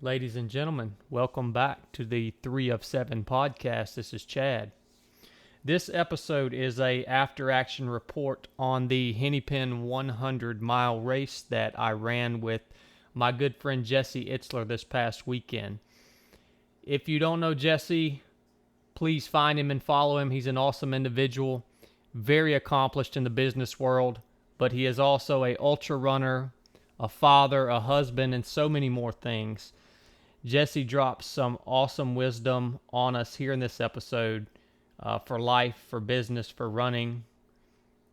Ladies and gentlemen, welcome back to the 3 of 7 podcast. This is Chad. This episode is a after action report on the Hennepin 100-mile race that I ran with my good friend Jesse Itzler this past weekend. If you don't know Jesse, please find him and follow him. He's an awesome individual, very accomplished in the business world, but he is also a ultra runner, a father, a husband, and so many more things. Jesse drops some awesome wisdom on us here in this episode for life, for business, for running,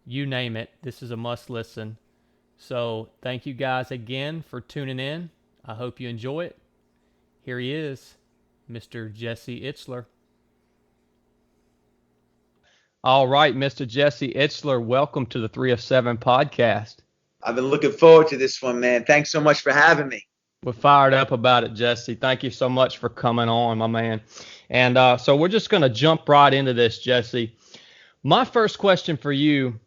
you name it. This is a must listen. So thank you guys again for tuning in. I hope you enjoy it. Here he is, Mr. Jesse Itzler. All right, Mr. Jesse Itzler, welcome to the 3 of 7 podcast. I've been looking forward to this one, man. Thanks so much for having me. We're fired up about it, Jesse. Thank you so much for coming on, my man. And so we're just going to jump right into this, Jesse. My first question for you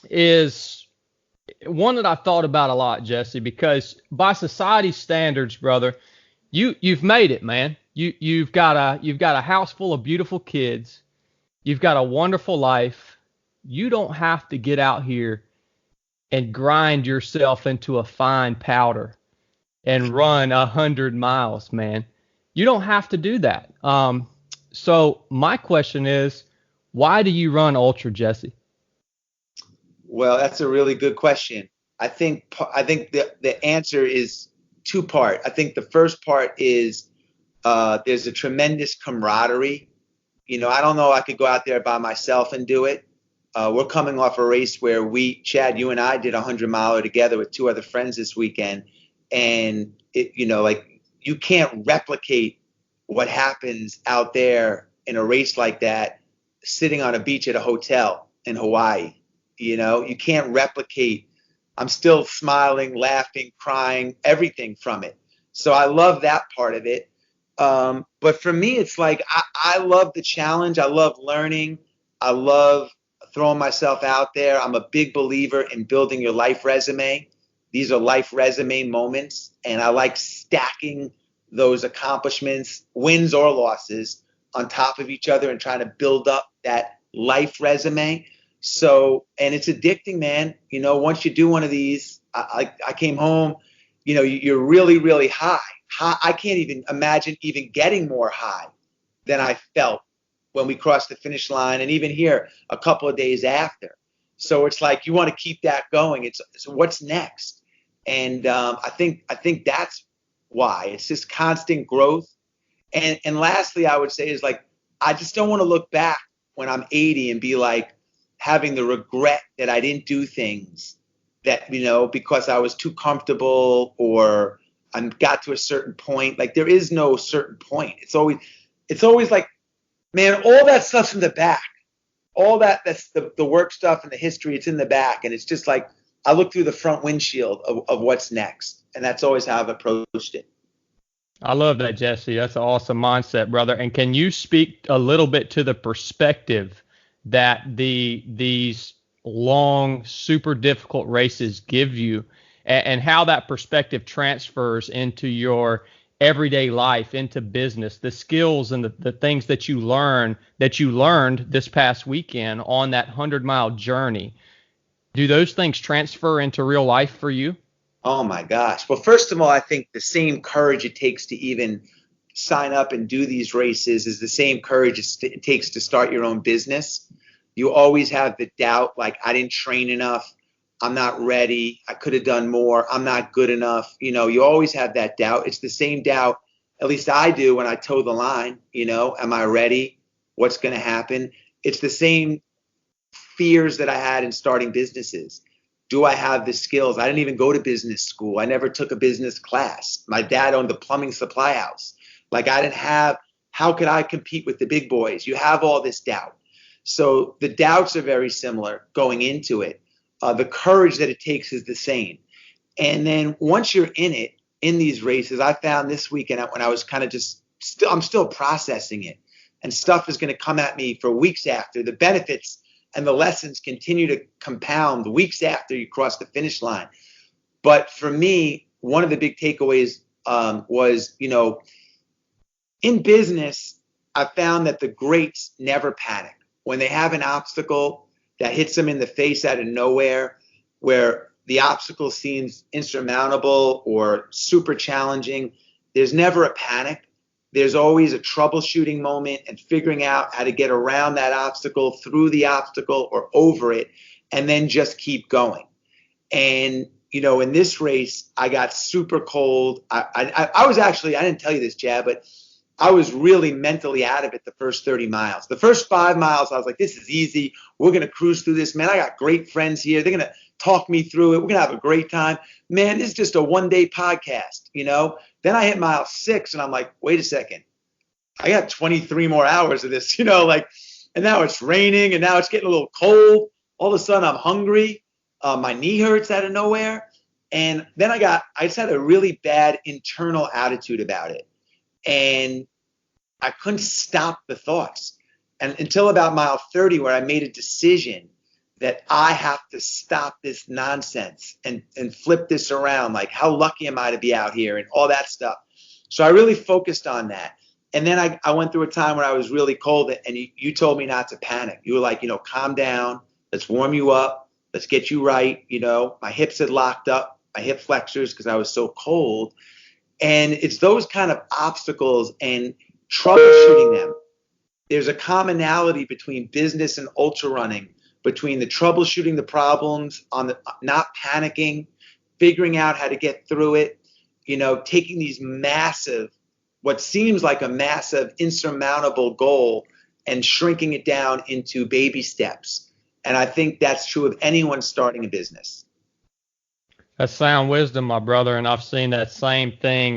is one that I've thought about a lot, Jesse, because by society standards, brother, you've made it, man. You've got a house full of beautiful kids. You've got a wonderful life. You don't have to get out here and grind yourself into a fine powder and run 100 miles, man. You don't have to do that. So my question is, why do you run ultra, Jesse? Well, that's a really good question. I think the answer is two-part. I think the first part is there's a tremendous camaraderie. You know, I don't know I could go out there by myself and do it. We're coming off a race where Chad, you and I did a 100-miler together with two other friends this weekend. And you can't replicate what happens out there in a race like that, sitting on a beach at a hotel in Hawaii. You can't replicate. I'm still smiling, laughing, crying, everything from it. So I love that part of it. But for me, it's like I love the challenge. I love learning. I love throwing myself out there. I'm a big believer in building your life resume. These are life resume moments, and I like stacking those accomplishments, wins or losses, on top of each other and trying to build up that life resume. So, and it's addicting, man. Once you do one of these, I came home, you're really, really high. I can't even imagine even getting more high than I felt when we crossed the finish line, and even here a couple of days after. So it's like you want to keep that going. So what's next? And I think that's why. It's just constant growth. And lastly, I would say is like I just don't want to look back when I'm 80 and be like having the regret that I didn't do things that because I was too comfortable or I got to a certain point. Like there is no certain point. It's always like, man, all that stuff's in the back. All that's the work stuff and the history, it's in the back. And it's just like, I look through the front windshield of what's next. And that's always how I've approached it. I love that, Jesse. That's an awesome mindset, brother. And can you speak a little bit to the perspective that these long, super difficult races give you and how that perspective transfers into your everyday life, into business, the skills and the things that you learned this past weekend on that 100-mile journey? Do those things transfer into real life for you? Oh my gosh. Well, first of all, I think the same courage it takes to even sign up and do these races is the same courage it takes to start your own business. You always have the doubt, like I didn't train enough. I'm not ready. I could have done more. I'm not good enough. You always have that doubt. It's the same doubt, at least I do when I toe the line. Am I ready? What's going to happen? It's the same fears that I had in starting businesses. Do I have the skills? I didn't even go to business school. I never took a business class. My dad owned the plumbing supply house. Like how could I compete with the big boys? You have all this doubt. So the doubts are very similar going into it. The courage that it takes is the same. And then once you're in it, in these races, I found this weekend when I was kind of I'm still processing it, and stuff is going to come at me for weeks after. The benefits and the lessons continue to compound the weeks after you cross the finish line. But for me, one of the big takeaways was, in business, I found that the greats never panic. When they have an obstacle that hits them in the face out of nowhere, where the obstacle seems insurmountable or super challenging, there's never a panic. There's always a troubleshooting moment and figuring out how to get around that obstacle, through the obstacle, or over it, and then just keep going. And, in this race, I got super cold. I was actually, I didn't tell you this, Chad, but I was really mentally out of it the first 30 miles. The first 5 miles, I was like, this is easy. We're going to cruise through this, man. I got great friends here. They're going to talk me through it. We're going to have a great time. Man, this is just a one-day podcast, Then I hit mile 6, and I'm like, wait a second. I got 23 more hours of this, and now it's raining, and now it's getting a little cold. All of a sudden, I'm hungry. My knee hurts out of nowhere. And then I just had a really bad internal attitude about it. And I couldn't stop the thoughts. And until about mile 30, where I made a decision that I have to stop this nonsense and flip this around. Like, how lucky am I to be out here and all that stuff. So I really focused on that. And then I went through a time where I was really cold, and you told me not to panic. You were like, calm down. Let's warm you up. Let's get you right. My hips had locked up, my hip flexors, because I was so cold. And it's those kind of obstacles and troubleshooting them. There's a commonality between business and ultra running, between the troubleshooting the problems, on the not panicking, figuring out how to get through it, taking these massive, what seems like a massive insurmountable goal, and shrinking it down into baby steps. And I think that's true of anyone starting a business. That's sound wisdom, my brother, and I've seen that same thing,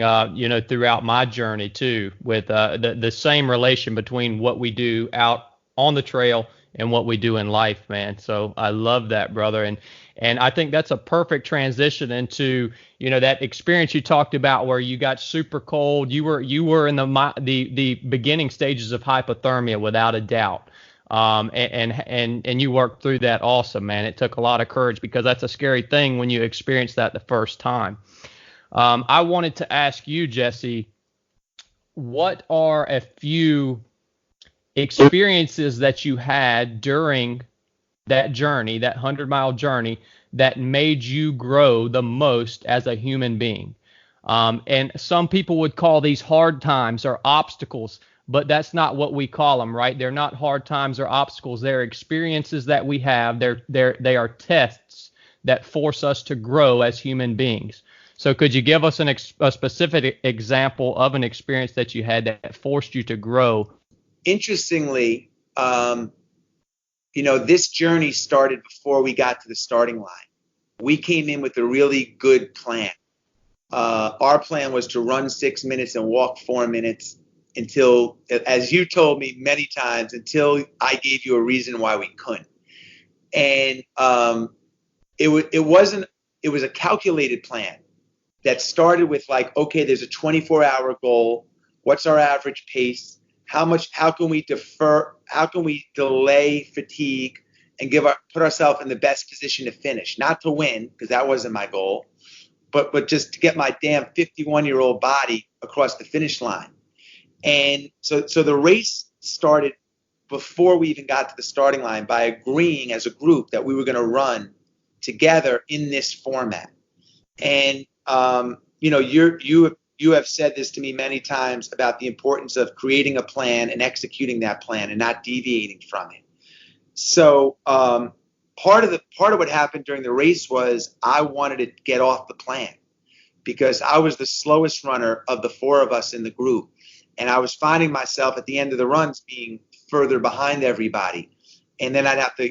throughout my journey too, with the same relation between what we do out on the trail and what we do in life, man. So I love that, brother, and I think that's a perfect transition into that experience you talked about where you got super cold. You were in the beginning stages of hypothermia, without a doubt. And you worked through that also, man. It took a lot of courage, because that's a scary thing when you experience that the first time. I wanted to ask you, Jesse, what are a few experiences that you had during that journey, that 100-mile journey, that made you grow the most as a human being? And some people would call these hard times or obstacles, but that's not what we call them, right? They're not hard times or obstacles. They're experiences that we have. They are tests that force us to grow as human beings. So could you give us a specific example of an experience that you had that forced you to grow? Interestingly, this journey started before we got to the starting line. We came in with a really good plan. Our plan was to run 6 minutes and walk 4 minutes, until, as you told me many times, until I gave you a reason why we couldn't. And it was a calculated plan that started with like, okay, there's a 24-hour goal. What's our average pace? How can we delay fatigue and put ourselves in the best position to finish? Not to win, because that wasn't my goal, but just to get my damn 51-year-old body across the finish line. And so the race started before we even got to the starting line by agreeing as a group that we were going to run together in this format. And you have said this to me many times about the importance of creating a plan and executing that plan and not deviating from it. So part of what happened during the race was I wanted to get off the plan, because I was the slowest runner of the 4 of us in the group. And I was finding myself at the end of the runs being further behind everybody. And then I'd have to,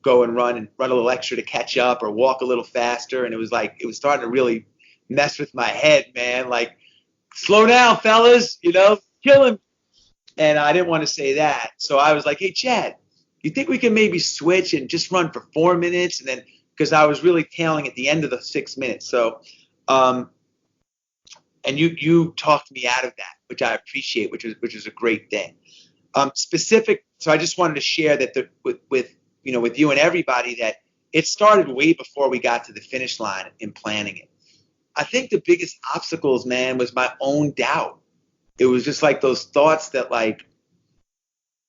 go and run a little extra to catch up, or walk a little faster. And it was starting to really mess with my head, man. Like, slow down, fellas, kill him. And I didn't want to say that. So I was like, hey, Chad, you think we can maybe switch and just run for 4 minutes? And then, because I was really tailing at the end of the 6 minutes. So, and you talked me out of that, which I appreciate, which is a great thing. So I just wanted to share that with you and everybody, that it started way before we got to the finish line in planning it. I think the biggest obstacles, man, was my own doubt. It was just like those thoughts that like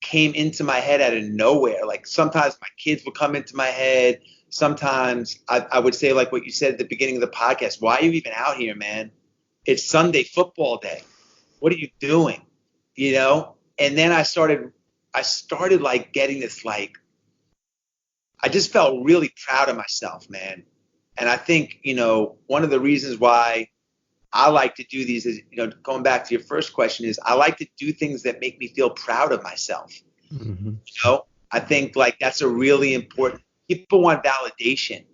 came into my head out of nowhere. Like sometimes my kids would come into my head. Sometimes I would say like what you said at the beginning of the podcast, why are you even out here, man? It's Sunday football day. What are you doing? You know? And then I started like getting this like, I just felt really proud of myself, man. And I think, you know, one of the reasons why I like to do these is, you know, going back to your first question is I like to do things that make me feel proud of myself. Mm-hmm. You know, I think like that's a really important, people want validation.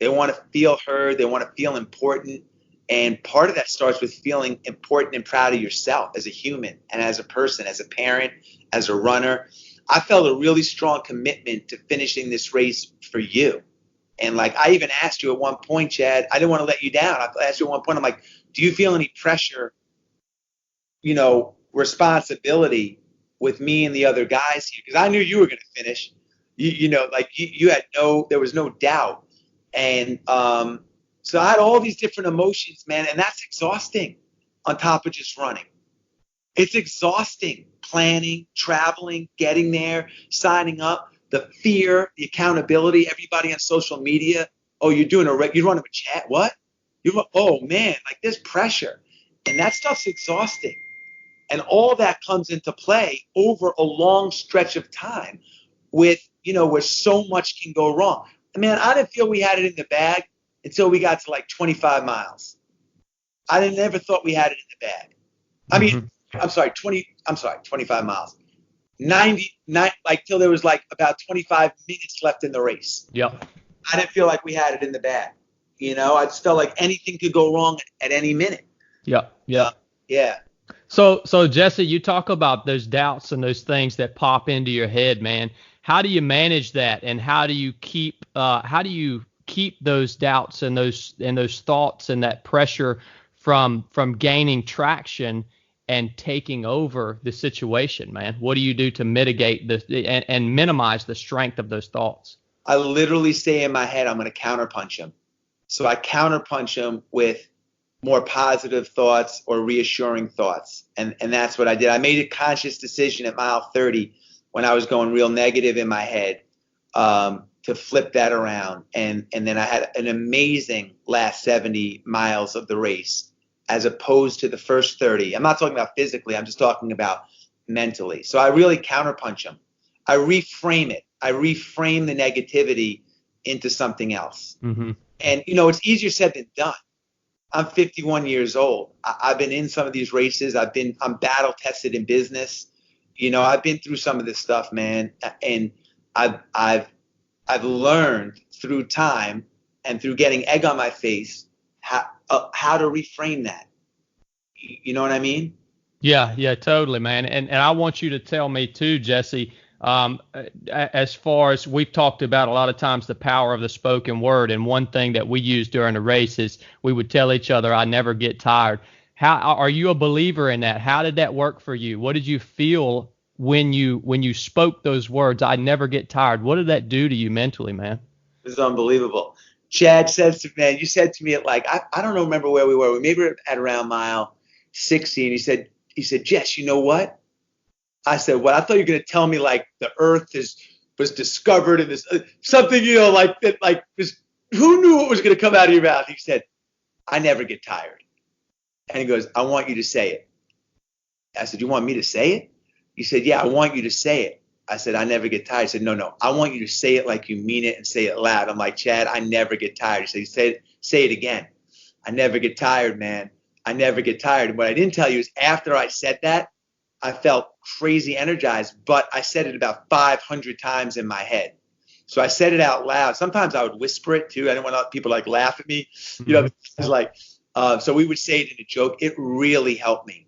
They want to feel heard. They want to feel important. And part of that starts with feeling important and proud of yourself as a human and as a person, as a parent, as a runner. I felt a really strong commitment to finishing this race for you. And like I even asked you at one point, Chad, I didn't want to let you down. I asked you at one point, I'm like, do you feel any pressure, you know, responsibility with me and the other guys here? Because I knew you were going to finish. You know, like you had there was no doubt. And so I had all these different emotions, man, and that's exhausting on top of just running. It's exhausting planning, traveling, getting there, signing up, the fear, the accountability, everybody on social media. Oh, you're running a chat. What? Oh man, like there's pressure. And that stuff's exhausting. And all that comes into play over a long stretch of time with, you know, where so much can go wrong. Man, I didn't feel we had it in the bag until we got to like 25 miles. I never thought we had it in the bag. I mean, I'm sorry, 25 miles. 99, like till there was like about 25 minutes left in the race. Yep. I didn't feel like we had it in the bag. You know, I just felt like anything could go wrong at any minute. Yep. Yep. Yeah. So Jesse, you talk about those doubts and those things that pop into your head, man. How do you manage that, and how do you keep those doubts and those thoughts and that pressure from gaining traction and taking over the situation, man? What do you do to mitigate and minimize the strength of those thoughts? I literally say in my head, I'm going to counterpunch them. So I counterpunch them with more positive thoughts or reassuring thoughts. And that's what I did. I made a conscious decision at mile 30 when I was going real negative in my head to flip that around. And then I had an amazing last 70 miles of the race as opposed to the first 30. I'm not talking about physically. I'm just talking about mentally. So I really counterpunch them. I reframe it. I reframe the negativity into something else. Mm-hmm. And, you know, it's easier said than done. I'm 51 years old. I've been in some of these races. I'm battle tested in business. You know, I've been through some of this stuff, man. And I've learned through time and through getting egg on my face how to reframe that. You know what I mean? Yeah, totally, man. And I want you to tell me too, Jesse, as far as we've talked about a lot of times the power of the spoken word, and one thing that we use during the race is we would tell each other, I never get tired. How are you a believer in that? How did that work for you? What did you feel when you spoke those words, I never get tired? What did that do to you mentally, man? It was unbelievable. Chad says to me, man, you said to me at like, I don't remember where we were. We maybe were at around mile 60, and he said, Jess, you know what? I said, well, I thought you were going to tell me like the earth was discovered in this something, you know, like that, like this, who knew what was going to come out of your mouth? He said, I never get tired. And he goes, I want you to say it. I said, you want me to say it? He said, yeah, I want you to say it. I said, I never get tired. He said, no, I want you to say it like you mean it and say it loud. I'm like, Chad, I never get tired. He said, say it again. I never get tired, man. I never get tired. And what I didn't tell you is after I said that, I felt crazy energized, but I said it about 500 times in my head. So I said it out loud. Sometimes I would whisper it too. I didn't want people like laugh at me. You know, it's like, so we would say it in a joke. It really helped me.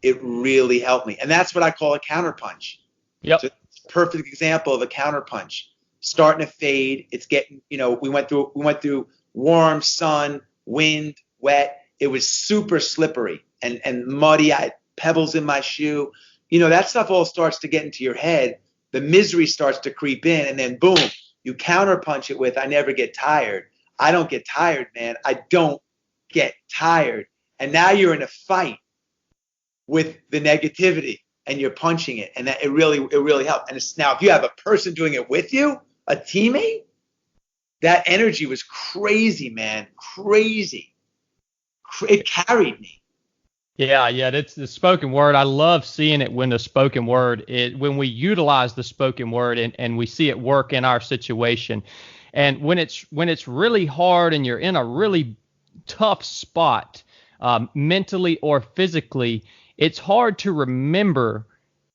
It really helped me. And that's what I call a counterpunch. Yep. So it's a perfect example of a counterpunch. Starting to fade. It's getting, you know, we went through warm, sun, wind, wet. It was super slippery and muddy. I had pebbles in my shoe. You know, that stuff all starts to get into your head. The misery starts to creep in, and then boom, you counterpunch it with, I never get tired. I don't get tired, man. I don't get tired. And now you're in a fight with the negativity and you're punching it. And that it really helped. And it's, now if you have a person doing it with you, a teammate, that energy was crazy, man. Crazy. It carried me. Yeah, that's the spoken word. I love seeing it when the spoken word, when we utilize the spoken word and we see it work in our situation. And when it's really hard and you're in a really tough spot, mentally or physically, it's hard to remember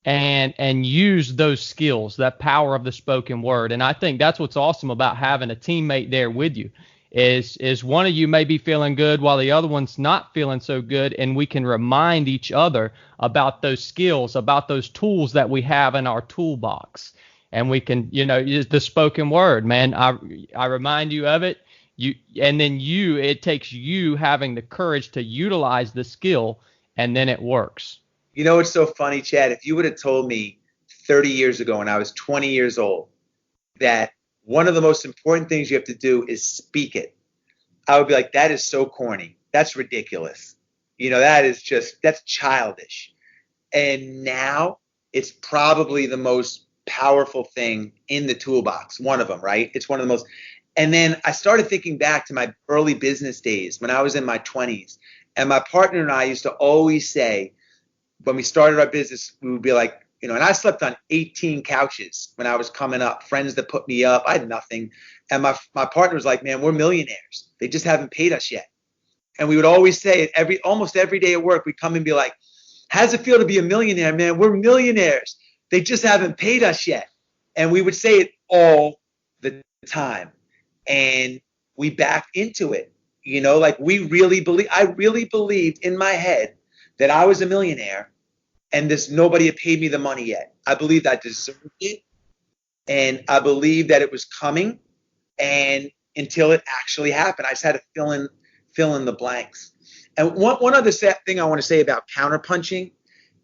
and use those skills, that power of the spoken word. And I think that's what's awesome about having a teammate there with you. Is one of you may be feeling good while the other one's not feeling so good, and we can remind each other about those skills, about those tools that we have in our toolbox. And we can, use the spoken word, man. I remind you of it. It takes you having the courage to utilize the skill, and then it works. You know what's so funny, Chad? If you would have told me 30 years ago when I was 20 years old that one of the most important things you have to do is speak it, I would be like, that is so corny. That's ridiculous. That's childish. And now it's probably the most powerful thing in the toolbox. One of them, right? It's one of the most. And then I started thinking back to my early business days when I was in my 20s. And my partner and I used to always say, when we started our business, we would be like, and I slept on 18 couches when I was coming up, friends that put me up. I had nothing. And my partner was like, man, we're millionaires. They just haven't paid us yet. And we would always say it almost every day at work. We'd come and be like, how's it feel to be a millionaire, man? We're millionaires. They just haven't paid us yet. And we would say it all the time. And we backed into it. I really believed in my head that I was a millionaire. And nobody had paid me the money yet. I believed I deserved it. And I believed that it was coming. And until it actually happened, I just had to fill in the blanks. And one other thing I want to say about counterpunching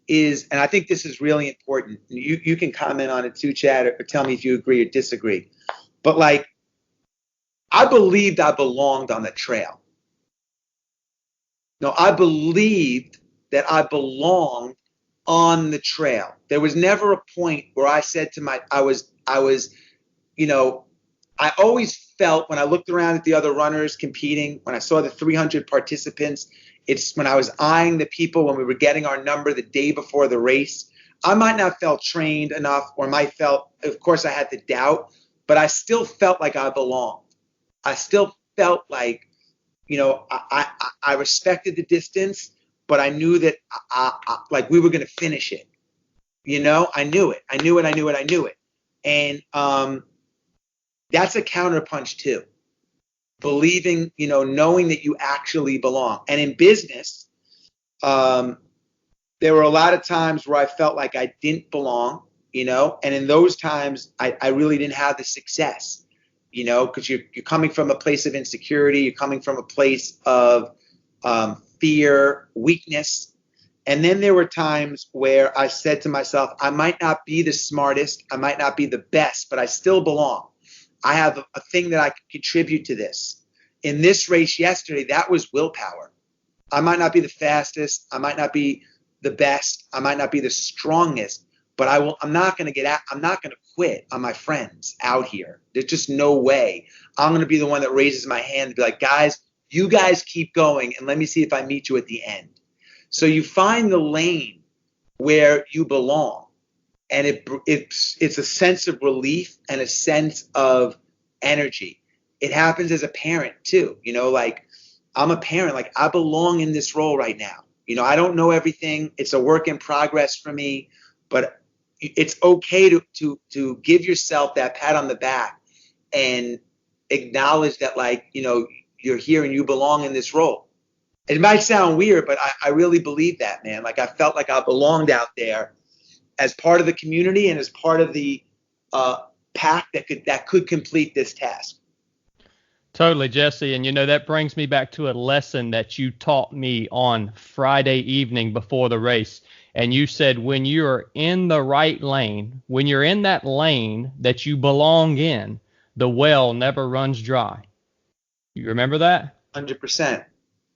is, and I think this is really important. You can comment on it too, Chad, or tell me if you agree or disagree. But I believed I belonged on the trail. No, I believed that I belonged on the trail. There was never a point where I said I always felt when I looked around at the other runners competing, when I saw the 300 participants, it's when I was eyeing the people when we were getting our number the day before the race. I might not felt trained enough, or of course I had the doubt, but I still felt like I belonged. I still felt like, I respected the distance, but I knew that we were going to finish it. I knew it. And that's a counterpunch too. Believing, knowing that you actually belong. And in business, there were a lot of times where I felt like I didn't belong, and in those times I really didn't have the success, because you're coming from a place of insecurity, you're coming from a place of fear, weakness. And then there were times where I said to myself, I might not be the smartest, I might not be the best, but I still belong. I have a thing that I can contribute to this. In this race yesterday, that was willpower. I might not be the fastest, I might not be the best, I might not be the strongest, but I'm not going to quit on my friends out here. There's just no way. I'm going to be the one that raises my hand and be like, guys, you guys keep going and let me see if I meet you at the end. So you find the lane where you belong, and it's a sense of relief and a sense of energy. It happens as a parent too. I'm a parent. I belong in this role right now. I don't know everything. It's a work in progress for me, but it's okay to give yourself that pat on the back and acknowledge that you're here and you belong in this role. It might sound weird, but I really believe that, man. I felt like I belonged out there as part of the community and as part of the pack that could complete this task. Totally, Jesse. And that brings me back to a lesson that you taught me on Friday evening before the race. And you said, when you're in the right lane, when you're in that lane that you belong in, the well never runs dry. You remember that? 100%.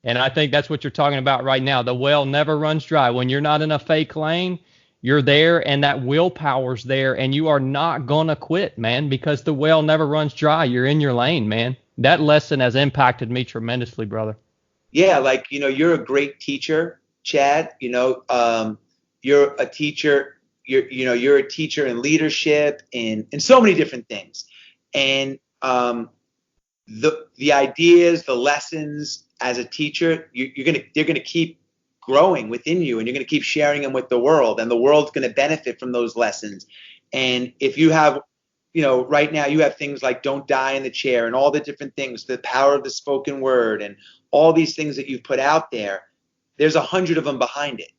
And I think that's what you're talking about right now. The well never runs dry. When you're not in a fake lane, you're there and that willpower's there and you are not going to quit, man, because the well never runs dry. You're in your lane, man. That lesson has impacted me tremendously, brother. Yeah, like, you're a great teacher, Chad. You're a teacher. You're a teacher in leadership and in so many different things. And the ideas, the lessons as a teacher, they're gonna keep growing within you, and you're gonna keep sharing them with the world, and the world's gonna benefit from those lessons. And if you have, right now you have things like Don't Die in the Chair and all the different things, the power of the spoken word, and all these things that you've put out there. There's 100 of them behind it.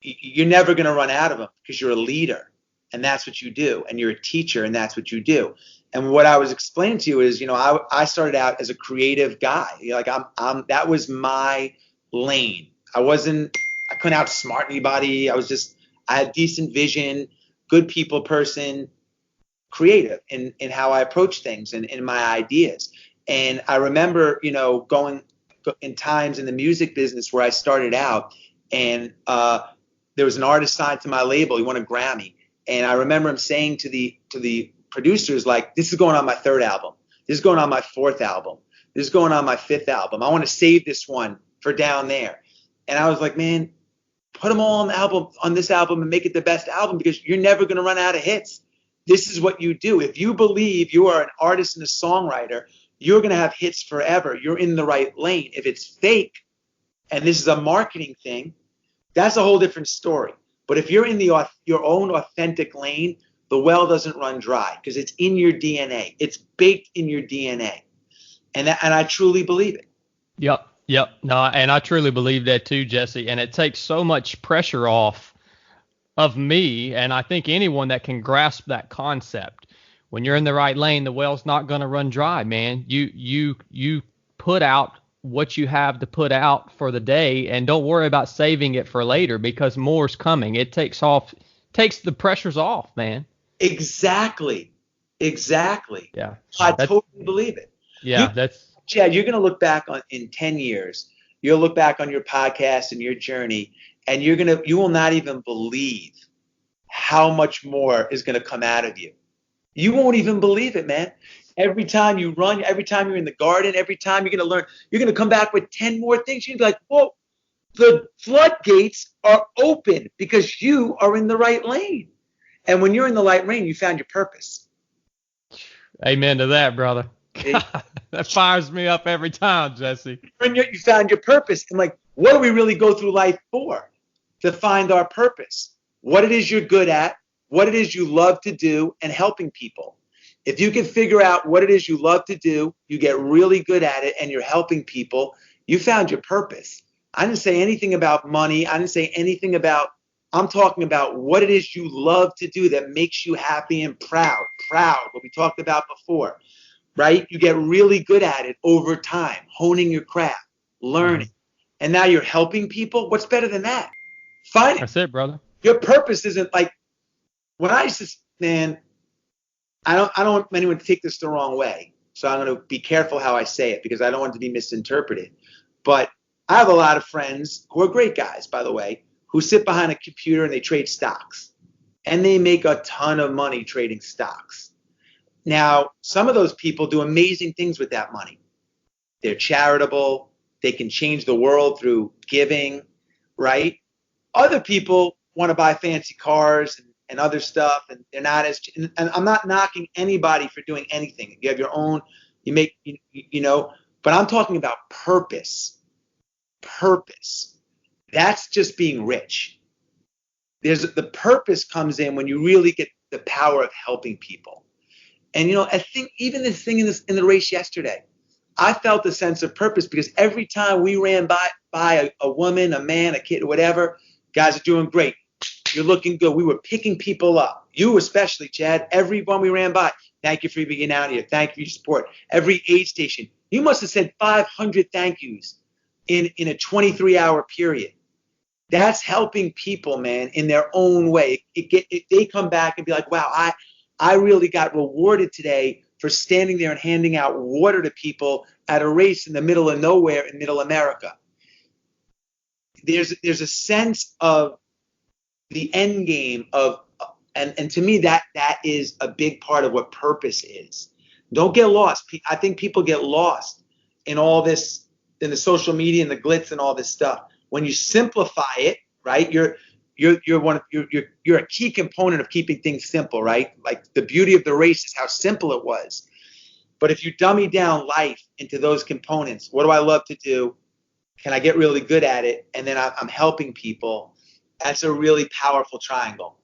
You're never gonna run out of them because you're a leader, and that's what you do, and you're a teacher, and that's what you do. And what I was explaining to you is, I started out as a creative guy. That was my lane. I couldn't outsmart anybody. I had decent vision, good people person, creative in how I approach things and in my ideas. And I remember, going in times in the music business where I started out, and there was an artist signed to my label. He won a Grammy. And I remember him saying to the producers, like, this is going on my 3rd album. This is going on my 4th album. This is going on my 5th album. I want to save this one for down there. And I was like, man, put them all on this album and make it the best album, because you're never going to run out of hits. This is what you do. If you believe you are an artist and a songwriter, you're going to have hits forever. You're in the right lane. If it's fake and this is a marketing thing, that's a whole different story. But if you're in your own authentic lane, the well doesn't run dry because it's in your DNA. It's baked in your DNA. And I truly believe it. Yep. No, and I truly believe that too, Jesse. And it takes so much pressure off of me, and I think anyone that can grasp that concept. When you're in the right lane, the well's not going to run dry, man. You put out what you have to put out for the day, and don't worry about saving it for later, because more's coming. It takes the pressures off, man. Exactly. Yeah. I totally believe it. Yeah, Chad, you're going to look back in 10 years. You'll look back on your podcast and your journey, and you will not even believe how much more is going to come out of you. You won't even believe it, man. Every time you run, every time you're in the garden, every time you're going to learn, you're going to come back with 10 more things. You're going to be like, whoa, the floodgates are open because you are in the right lane. And when you're in the right lane, you found your purpose. Amen to that, brother. That fires me up every time, Jesse. You found your purpose. And like, what do we really go through life for? To find our purpose. What it is you're good at, what it is you love to do, and helping people. If you can figure out what it is you love to do, you get really good at it, and you're helping people, you found your purpose. I didn't say anything about money. I didn't say anything about, I'm talking about what it is you love to do that makes you happy and proud, what we talked about before, right? You get really good at it over time, honing your craft, learning. And now you're helping people. What's better than that? Find it. That's it, brother. Your purpose isn't like, when I used to, man, I don't want anyone to take this the wrong way. So I'm going to be careful how I say it, because I don't want it to be misinterpreted. But I have a lot of friends who are great guys, by the way, who sit behind a computer and they trade stocks. And they make a ton of money trading stocks. Now, some of those people do amazing things with that money. They're charitable. They can change the world through giving, right? Other people want to buy fancy cars and other stuff, and they're not as, and I'm not knocking anybody for doing anything. You have your own, you make, but I'm talking about purpose. Purpose. That's just being rich. The purpose comes in when you really get the power of helping people. And, I think even this thing in the race yesterday, I felt a sense of purpose, because every time we ran by a woman, a man, a kid, whatever, guys are doing great. You're looking good. We were picking people up. You especially, Chad. Everyone we ran by, thank you for being out here. Thank you for your support. Every aid station. You must have said 500 thank yous in a 23-hour period. That's helping people, man, in their own way. They come back and be like, wow, I really got rewarded today for standing there and handing out water to people at a race in the middle of nowhere in middle America. there's a sense of the end game of, and to me that is a big part of what purpose is. Don't get lost. I think people get lost in all this, in the social media and the glitz and all this stuff. When you simplify it, right, you're a key component of keeping things simple, right? Like the beauty of the race is how simple it was. But if you dummy down life into those components, what do I love to do? Can I get really good at it? And then I'm helping people. That's a really powerful triangle.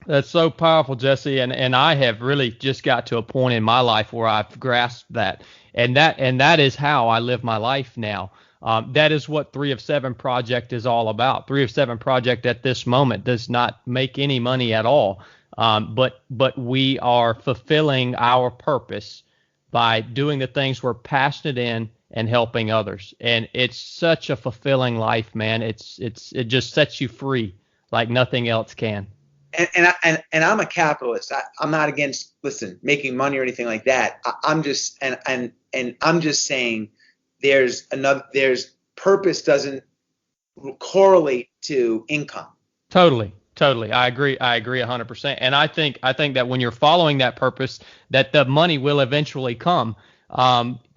That's so powerful, Jesse. And I have really just got to a point in my life where I've grasped that. And that is how I live my life now. That is what 3 of 7 Project is all about. 3 of 7 Project at this moment does not make any money at all. But we are fulfilling our purpose by doing the things we're passionate in and helping others. And it's such a fulfilling life, man. It just sets you free like nothing else can. And I'm a capitalist. I'm not against, making money or anything like that. I'm just saying there's purpose doesn't correlate to income. Totally. I agree 100%. And I think that when you're following that purpose, that the money will eventually come.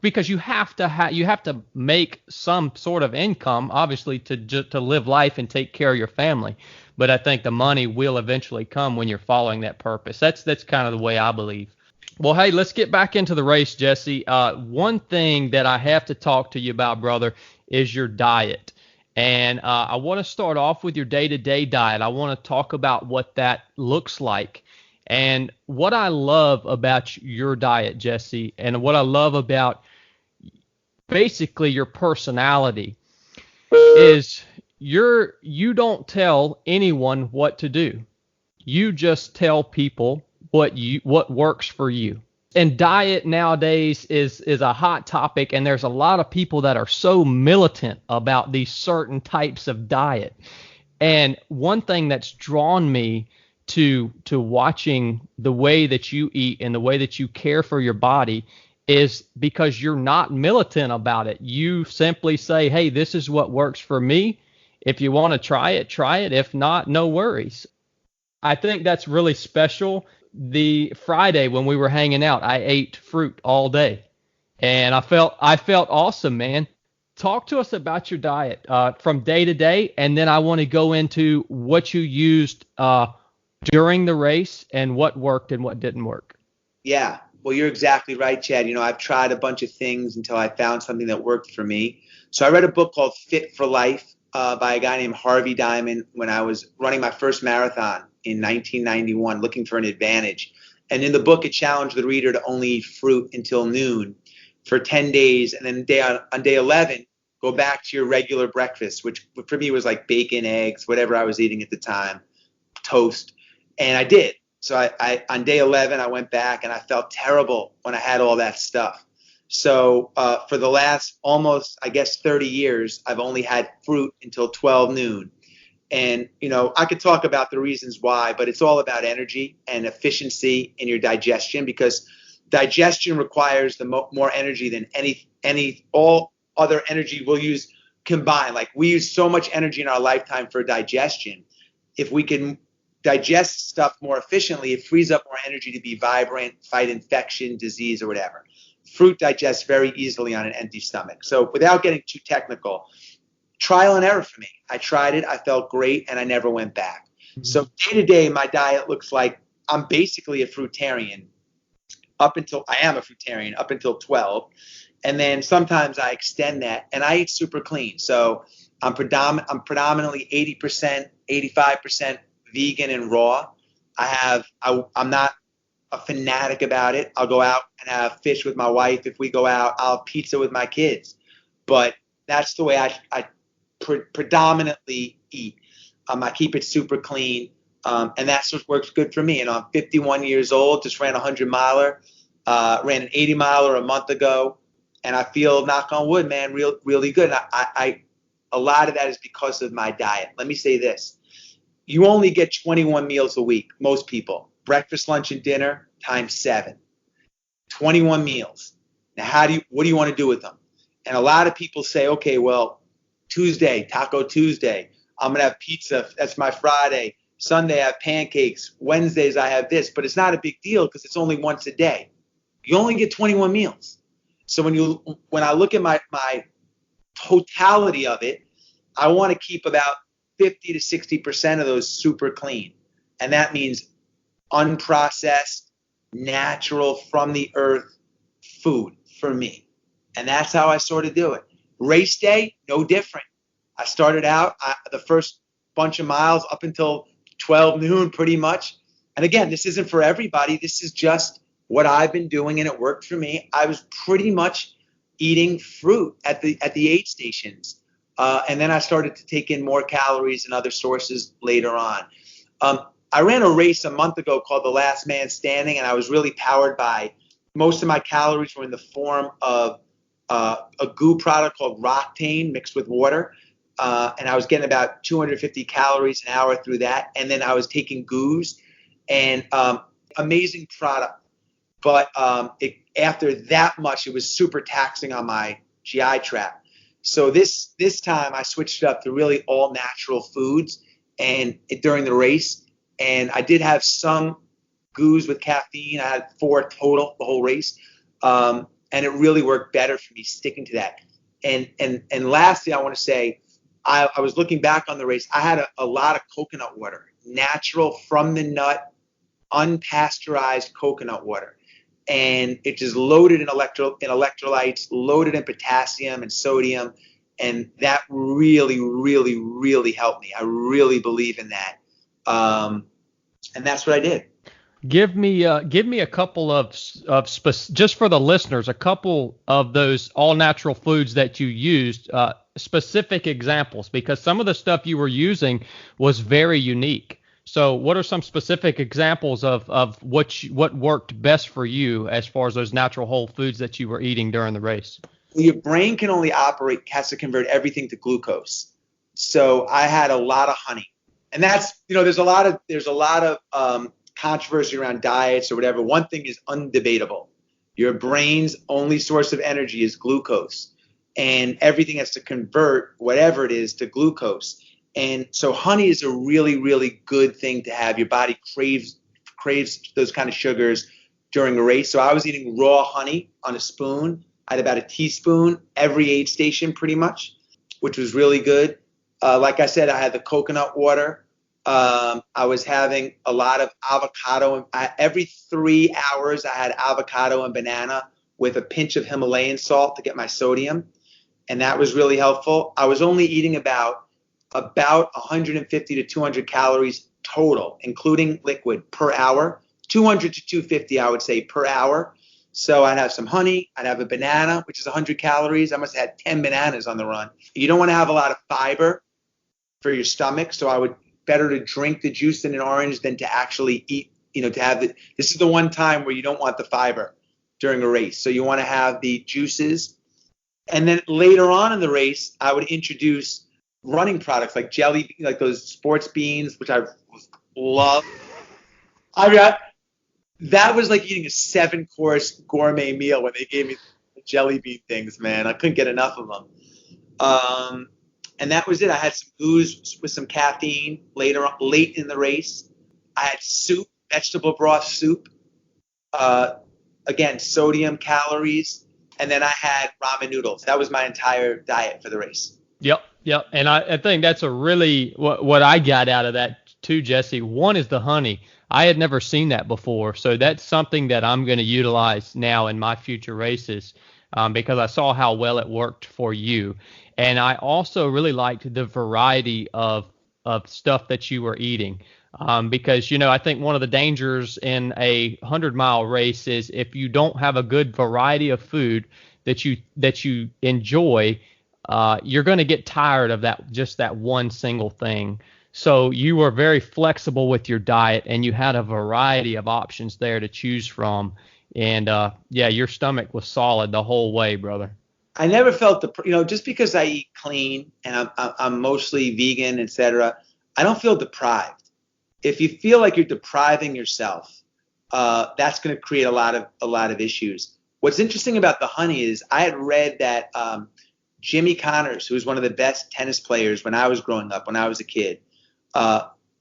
Because you have to make some sort of income, obviously, to live life and take care of your family. But I think the money will eventually come when you're following that purpose. That's kind of the way I believe. Well, hey, let's get back into the race, Jesse. One thing that I have to talk to you about, brother, is your diet. And I want to start off with your day-to-day diet. I want to talk about what that looks like. And what I love about your diet, Jesse, and what I love about basically your personality is you don't tell anyone what to do. You just tell people what works for you. And diet nowadays is a hot topic, and there's a lot of people that are so militant about these certain types of diet. And one thing that's drawn me to watching the way that you eat and the way that you care for your body is because you're not militant about it. You simply say, hey, this is what works for me. If you want to try it, try it. If not, no worries. I think that's really special. The Friday when we were hanging out, I ate fruit all day, and I felt awesome, man. Talk to us about your diet from day to day, and then I want to go into what you used during the race and what worked and what didn't work. Yeah, well, you're exactly right, Chad. I've tried a bunch of things until I found something that worked for me. So I read a book called Fit for Life by a guy named Harvey Diamond when I was running my first marathon in 1991, looking for an advantage. And in the book, it challenged the reader to only eat fruit until noon for 10 days. And then on day 11, go back to your regular breakfast, which for me was like bacon, eggs, whatever I was eating at the time, toast. And I did. So I on day 11, I went back and I felt terrible when I had all that stuff. So for the last almost, 30 years, I've only had fruit until 12 noon. And, I could talk about the reasons why, but it's all about energy and efficiency in your digestion, because digestion requires the more energy than all other energy we'll use combined. Like, we use so much energy in our lifetime for digestion. If we can digest stuff more efficiently, it frees up more energy to be vibrant, fight infection, disease, or whatever. Fruit digests very easily on an empty stomach. So without getting too technical, trial and error for me. I tried it, I felt great, and I never went back. Mm-hmm. So day to day, my diet looks like I'm basically a fruitarian up until 12. And then sometimes I extend that, and I eat super clean. So I'm predominantly 80%, 85% vegan and raw. I'm not a fanatic about it. I'll go out and have fish with my wife. If we go out, I'll have pizza with my kids. But that's the way I predominantly eat. I keep it super clean, and that's what works good for me. And I'm 51 years old, just ran a 100-miler, ran an 80-miler a month ago, and I feel, knock on wood, man, really good. And a lot of that is because of my diet. Let me say this. You only get 21 meals a week, most people. Breakfast, lunch, and dinner times 7. 21 meals. Now, what do you want to do with them? And a lot of people say, okay, well, Tuesday, Taco Tuesday. I'm going to have pizza. That's my Friday. Sunday, I have pancakes. Wednesdays, I have this. But it's not a big deal because it's only once a day. You only get 21 meals. So when I look at my totality of it, I want to keep about 50 to 60% of those super clean. And that means unprocessed, natural, from the earth food for me. And that's how I sort of do it. Race day, no different. I started out the first bunch of miles up until 12 noon pretty much. And again, this isn't for everybody. This is just what I've been doing, and it worked for me. I was pretty much eating fruit at the aid stations. And then I started to take in more calories and other sources later on. I ran a race a month ago called The Last Man Standing, and I was really powered by most of my calories were in the form of a goo product called Roctane mixed with water. And I was getting about 250 calories an hour through that. And then I was taking goos, and amazing product. But after that much, it was super taxing on my GI tract. So this time I switched it up to really all natural foods and during the race. And I did have some goos with caffeine. I had 4 total the whole race. And it really worked better for me sticking to that. And lastly, I want to say, I was looking back on the race. I had a lot of coconut water, natural from the nut, unpasteurized coconut water. And it just loaded in electrolytes, loaded in potassium and sodium. And that really, really, really helped me. I really believe in that. And that's what I did. Give me a couple of just for the listeners, a couple of those all natural foods that you used, specific examples, because some of the stuff you were using was very unique. So what are some specific examples of what worked best for you as far as those natural whole foods that you were eating during the race? Well, your brain has to convert everything to glucose. So I had a lot of honey, and that's, there's a lot of controversy around diets or whatever. One thing is undebatable. Your brain's only source of energy is glucose, and everything has to convert whatever it is to glucose. And so honey is a really, really good thing to have. Your body craves those kind of sugars during a race. So I was eating raw honey on a spoon. I had about a teaspoon every aid station pretty much, which was really good. Like I said, I had the coconut water. I was having a lot of avocado. Every 3 hours, I had avocado and banana with a pinch of Himalayan salt to get my sodium. And that was really helpful. I was only eating about 150 to 200 calories total, including liquid, per hour. 200 to 250, I would say, per hour. So I'd have some honey. I'd have a banana, which is 100 calories. I must have had 10 bananas on the run. You don't want to have a lot of fiber for your stomach. So better to drink the juice in an orange than to actually eat, this is the one time where you don't want the fiber during a race. So you want to have the juices. And then later on in the race, I would introduce running products like jelly, like those sports beans, which I love. That was like eating a 7-course gourmet meal when they gave me the jelly bean things, man. I couldn't get enough of them. And that was it. I had some goos with some caffeine late in the race. I had soup, vegetable broth soup. Again, sodium, calories. And then I had ramen noodles. That was my entire diet for the race. Yep. And I think that's a really what I got out of that too, Jesse. One is the honey. I had never seen that before. So that's something that I'm going to utilize now in my future races because I saw how well it worked for you. And I also really liked the variety of stuff that you were eating because, I think one of the dangers in a 100-mile race is if you don't have a good variety of food that you enjoy, you're going to get tired of that one single thing. So you were very flexible with your diet, and you had a variety of options there to choose from. And your stomach was solid the whole way, brother. I never felt just because I eat clean and I'm mostly vegan, etc. I don't feel deprived. If you feel like you're depriving yourself, that's going to create a lot of issues. What's interesting about the honey is I had read that Jimmy Connors, who was one of the best tennis players when I was growing up, when I was a kid,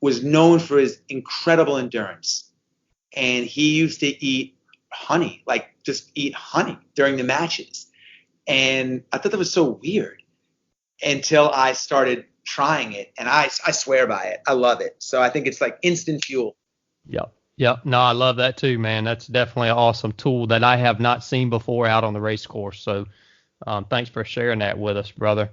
was known for his incredible endurance. And he used to eat honey, like just eat honey during the matches. And I thought that was so weird until I started trying it. And I swear by it. I love it. So I think it's like instant fuel. Yep. Yep. No, I love that too, man. That's definitely an awesome tool that I have not seen before out on the race course. So thanks for sharing that with us, brother.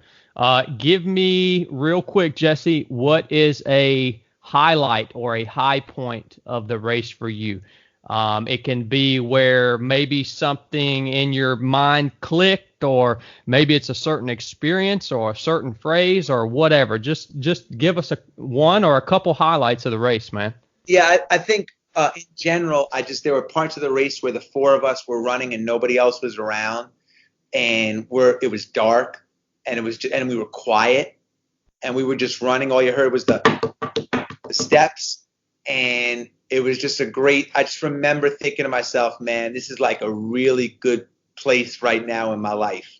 Give me real quick, Jesse, what is a highlight or a high point of the race for you? It can be where maybe something in your mind clicked, or maybe it's a certain experience or a certain phrase or whatever. Just give us one or a couple highlights of the race, man. Yeah, I think in general, there were parts of the race where the four of us were running and nobody else was around, and it was dark, and and we were quiet, and we were just running. All you heard was the steps, and it was just I just remember thinking to myself, man, this is like a really good place right now in my life.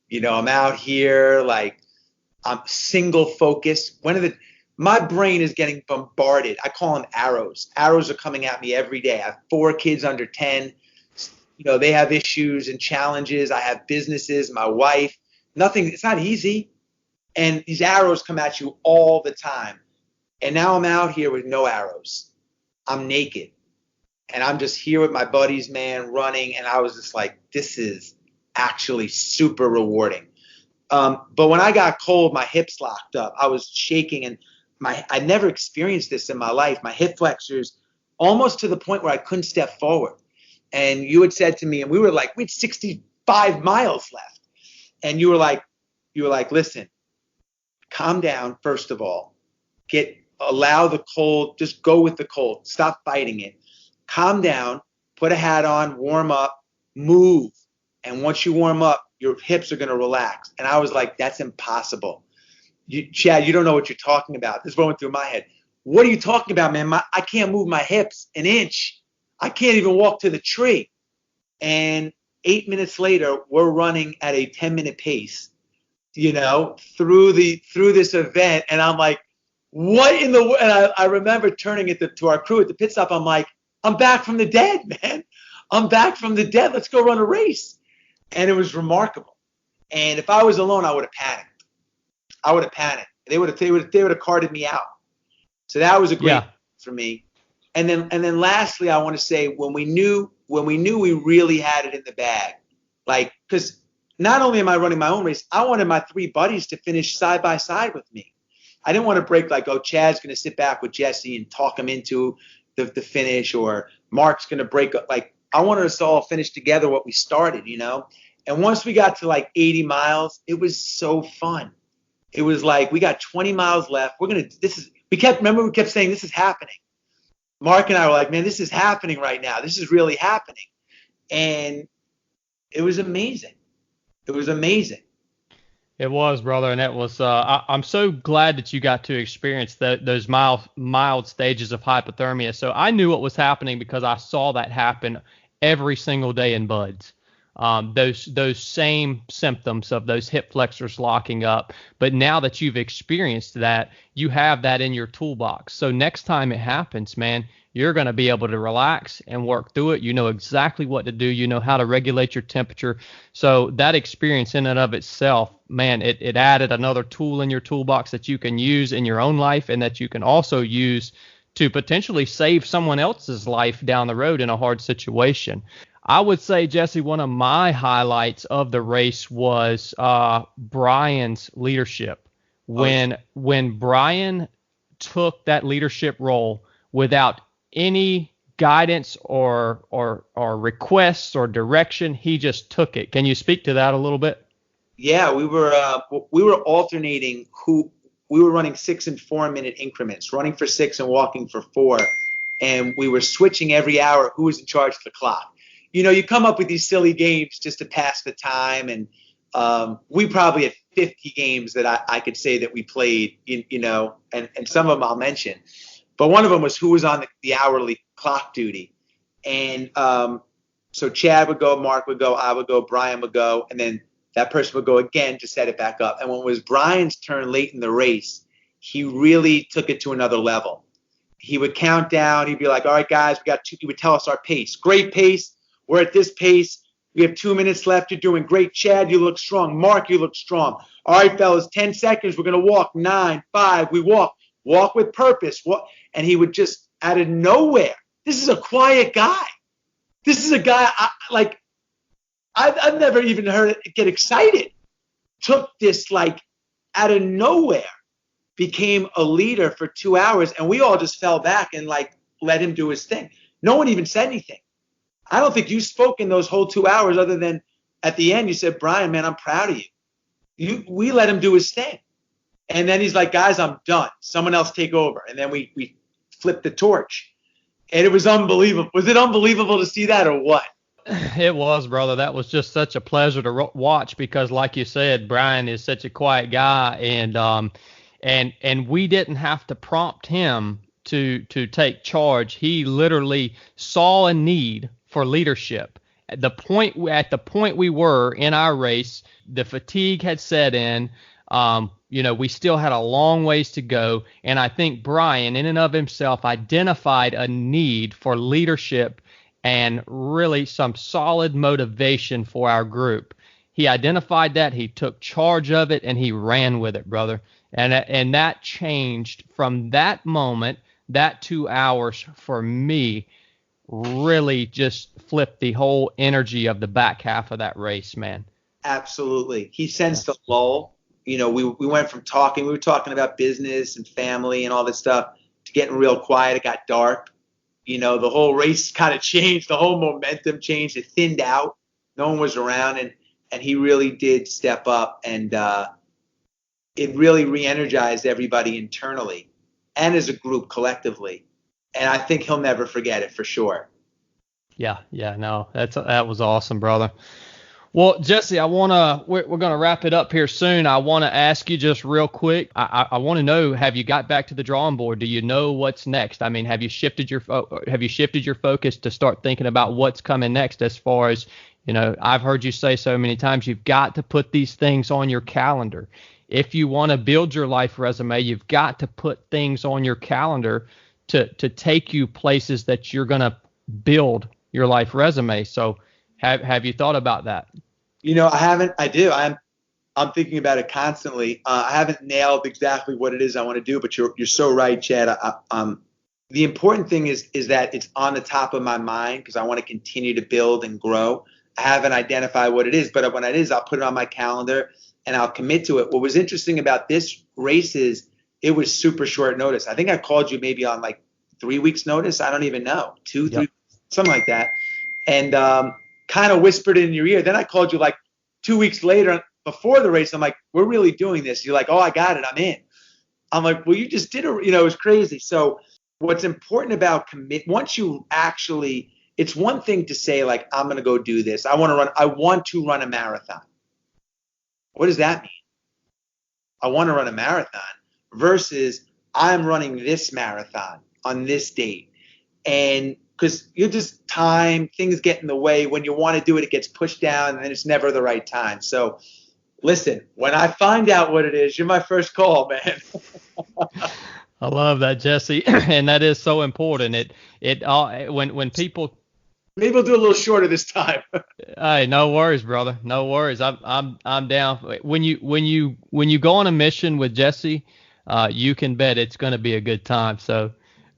You know, I'm out here, like I'm single focused. My brain is getting bombarded. I call them arrows. Arrows are coming at me every day. I have 4 kids under 10. You know, they have issues and challenges. I have businesses, my wife. It's not easy. And these arrows come at you all the time. And now I'm out here with no arrows. I'm naked. And I'm just here with my buddies, man, running. And I was just like, this is actually super rewarding. But when I got cold, my hips locked up. I was shaking, and I never experienced this in my life. My hip flexors almost to the point where I couldn't step forward. And you had said to me, and we had 65 miles left. And you were like, listen, calm down, first of all. Allow the cold, just go with the cold. Stop fighting it. Calm down, put a hat on, warm up, move. And once you warm up, your hips are going to relax. And I was like, that's impossible. Chad, you don't know what you're talking about. This is what went through my head. What are you talking about, man? I can't move my hips an inch. I can't even walk to the tree. And 8 minutes later, we're running at a 10-minute pace, you know, through this event. And I'm like, what in the world? And I remember turning to our crew at the pit stop. I'm like, I'm back from the dead, man. I'm back from the dead. Let's go run a race. And it was remarkable. And if I was alone, I would have panicked. They would have carted me out. So that was a great for me. And then lastly, I want to say when we knew we really had it in the bag, like, because not only am I running my own race, I wanted my 3 buddies to finish side by side with me. I didn't want to break like, oh, Chad's going to sit back with Jesse and talk him into the finish, or Mark's going to break up. Like, I wanted us to all finish together what we started, you know. And once we got to like 80 miles, it was so fun. It was like, we got 20 miles left. We kept saying, this is happening. Mark and I were like, man, this is happening right now. This is really happening. And it was amazing. It was amazing. It was, brother. And it was, I'm so glad that you got to experience those mild stages of hypothermia. So I knew what was happening because I saw that happen every single day in buds. Those same symptoms of those hip flexors locking up. But now that you've experienced that, you have that in your toolbox. So next time it happens, man, you're going to be able to relax and work through it. You know exactly what to do. You know how to regulate your temperature. So that experience in and of itself, man, it added another tool in your toolbox that you can use in your own life, and that you can also use to potentially save someone else's life down the road in a hard situation. I would say, Jesse, one of my highlights of the race was Brian's leadership. When Brian took that leadership role without any guidance or requests or direction, he just took it. Can you speak to that a little bit? Yeah, we were alternating we were running 6 and 4 minute increments, running for 6 and walking for 4. And we were switching every hour who was in charge of the clock. You know, you come up with these silly games just to pass the time. And we probably had 50 games that I could say that we played, you know, and some of them I'll mention. But one of them was who was on the hourly clock duty. And so Chad would go, Mark would go, I would go, Brian would go. And then that person would go again to set it back up. And when it was Brian's turn late in the race, he really took it to another level. He would count down. He'd be like, all right, guys, he would tell us our pace. Great pace. We're at this pace. We have 2 minutes left. You're doing great. Chad, you look strong. Mark, you look strong. All right, fellas, 10 seconds. We're going to walk. 9, 5. We walk. Walk with purpose. And he would just, out of nowhere, this is a quiet guy. This is a guy, I've never even heard it get excited. Took this like out of nowhere, became a leader for 2 hours, and we all just fell back and like let him do his thing. No one even said anything. I don't think you spoke in those whole 2 hours other than at the end you said, Brian, man, I'm proud of you. We let him do his thing. And then he's like, guys, I'm done. Someone else take over. And then we flipped the torch. And it was unbelievable. Was it unbelievable to see that or what? It was, brother. That was just such a pleasure to watch because, like you said, Brian is such a quiet guy, and we didn't have to prompt him to take charge. He literally saw a need for leadership. At the point we were in our race, the fatigue had set in. We still had a long ways to go, and I think Brian, in and of himself, identified a need for leadership and really some solid motivation for our group. He identified that, he took charge of it, and he ran with it, brother. And that changed from that moment. That 2 hours for me really just flipped the whole energy of the back half of that race, man. Absolutely. He sensed a lull. We went from we were talking about business and family and all this stuff to getting real quiet. It got dark. The whole race kind of changed. The whole momentum changed. It thinned out. No one was around, and he really did step up, and it really re-energized everybody internally and as a group collectively. And I think he'll never forget it for sure. Yeah, no, that was awesome, brother. Well, Jesse, we're going to wrap it up here soon. I want to ask you just real quick. I want to know, have you got back to the drawing board? Do you know what's next? I mean, have you shifted your focus to start thinking about what's coming next as far as, I've heard you say so many times, you've got to put these things on your calendar. If you want to build your life resume, you've got to put things on your calendar to take you places that you're going to build your life resume. So have you thought about that? I haven't. I do. I'm thinking about it constantly. I haven't nailed exactly what it is I want to do, but you're so right, Chad. The important thing is that it's on the top of my mind because I want to continue to build and grow. I haven't identified what it is, but when it is, I'll put it on my calendar and I'll commit to it. What was interesting about this race is it was super short notice. I think I called you maybe on like 3 weeks notice. I don't even know, 2, 3, something like that. And kind of whispered it in your ear. Then I called you like 2 weeks later before the race. I'm like, we're really doing this. You're like, oh, I got it. I'm in. I'm like, well, you just did it. It was crazy. So what's important about once you actually, it's one thing to say like, I'm going to go do this. I want to run a marathon. What does that mean? I want to run a marathon versus I'm running this marathon on this date. And because things get in the way. When you want to do it, it gets pushed down, and it's never the right time. So, listen, when I find out what it is, you're my first call, man. I love that, Jesse, and that is so important. When people maybe we'll do a little shorter this time. Hey, no worries, brother. No worries. I'm down. When you go on a mission with Jesse, you can bet it's going to be a good time. So.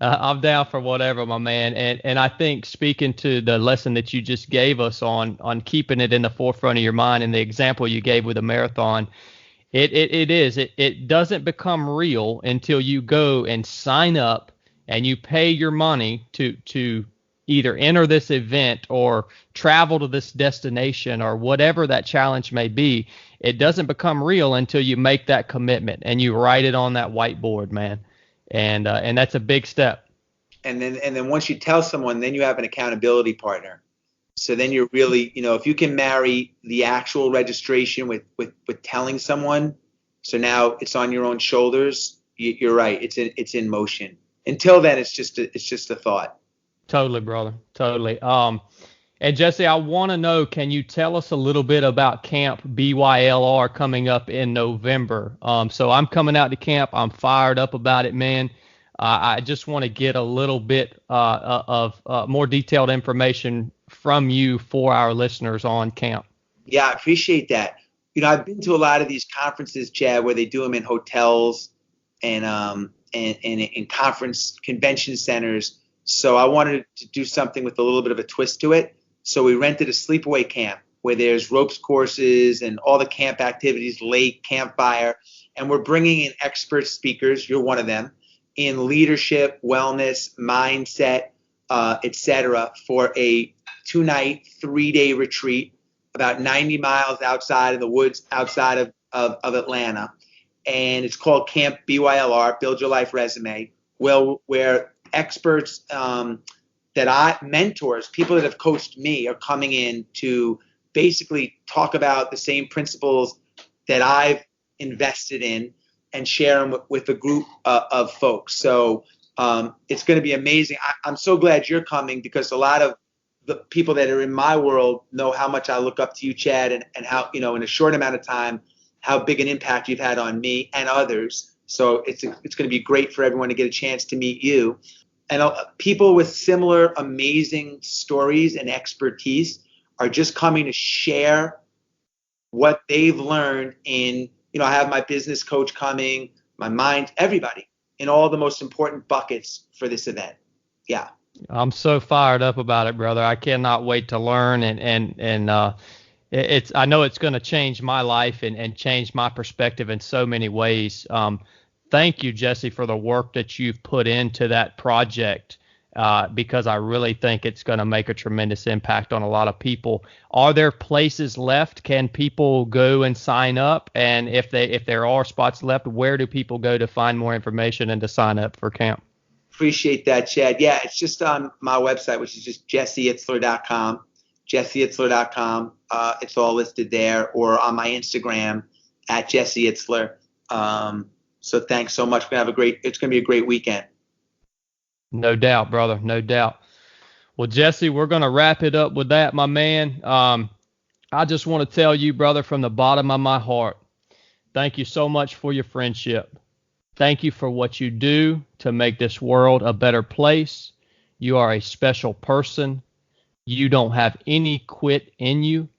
I'm down for whatever, my man. And I think speaking to the lesson that you just gave us on keeping it in the forefront of your mind and the example you gave with a marathon, it doesn't become real until you go and sign up and you pay your money to either enter this event or travel to this destination or whatever that challenge may be. It doesn't become real until you make that commitment and you write it on that whiteboard, man. And that's a big step. And then once you tell someone, then you have an accountability partner. So then you're really, if you can marry the actual registration with telling someone, so now it's on your own shoulders. You're right. It's in motion. Until then, it's just a thought. Totally, brother. Totally. And Jesse, I want to know, can you tell us a little bit about Camp BYLR coming up in November? So I'm coming out to camp. I'm fired up about it, man. I just want to get a little bit of more detailed information from you for our listeners on camp. Yeah, I appreciate that. I've been to a lot of these conferences, Chad, where they do them in hotels and in conference convention centers. So I wanted to do something with a little bit of a twist to it. So we rented a sleepaway camp where there's ropes courses and all the camp activities, lake, campfire, and we're bringing in expert speakers. You're one of them, in leadership, wellness, mindset, etc., for a 2-night, 3-day retreat about 90 miles outside of the woods, outside of Atlanta. And it's called Camp BYLR, Build Your Life Resume, where experts mentors, people that have coached me, are coming in to basically talk about the same principles that I've invested in and share them with a group of folks. So it's going to be amazing. I'm so glad you're coming, because a lot of the people that are in my world know how much I look up to you, Chad, and how, in a short amount of time, how big an impact you've had on me and others. So it's going to be great for everyone to get a chance to meet you. And people with similar amazing stories and expertise are just coming to share what they've learned in, I have my business coach coming, my mind, everybody in all the most important buckets for this event. Yeah. I'm so fired up about it, brother. I cannot wait to learn, and I know it's going to change my life and change my perspective in so many ways. Thank you, Jesse, for the work that you've put into that project, because I really think it's going to make a tremendous impact on a lot of people. Are there places left? Can people go and sign up? And if there are spots left, where do people go to find more information and to sign up for camp? Appreciate that, Chad. Yeah, it's just on my website, which is just jesseitzler.com. jesseitzler.com. It's all listed there, or on my Instagram at Jesse Itzler. So thanks so much. It's going to be a great weekend. No doubt, brother. No doubt. Well, Jesse, we're going to wrap it up with that, my man. I just want to tell you, brother, from the bottom of my heart, thank you so much for your friendship. Thank you for what you do to make this world a better place. You are a special person. You don't have any quit in you,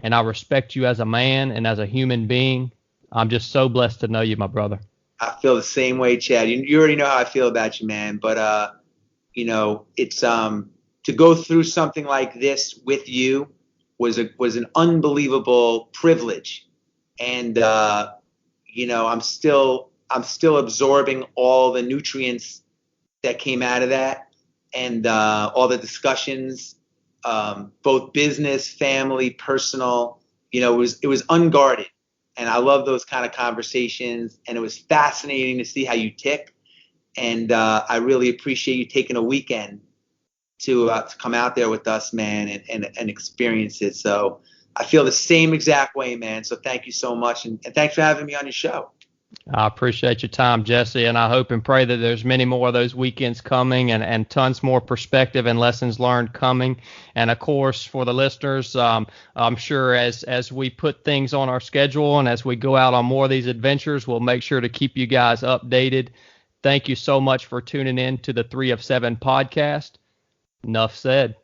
and I respect you as a man and as a human being. I'm just so blessed to know you, my brother. I feel the same way, Chad. You already know how I feel about you, man. But it's to go through something like this with you was an unbelievable privilege, and I'm still absorbing all the nutrients that came out of that, and all the discussions, both business, family, personal. It was unguarded. And I love those kind of conversations, and it was fascinating to see how you tick. And I really appreciate you taking a weekend to come out there with us, man, and experience it. So I feel the same exact way, man. So thank you so much, and thanks for having me on your show. I appreciate your time, Jesse, and I hope and pray that there's many more of those weekends coming, and tons more perspective and lessons learned coming. And of course, for the listeners, I'm sure as we put things on our schedule and as we go out on more of these adventures, we'll make sure to keep you guys updated. Thank you so much for tuning in to the 3 of 7 podcast. Enough said.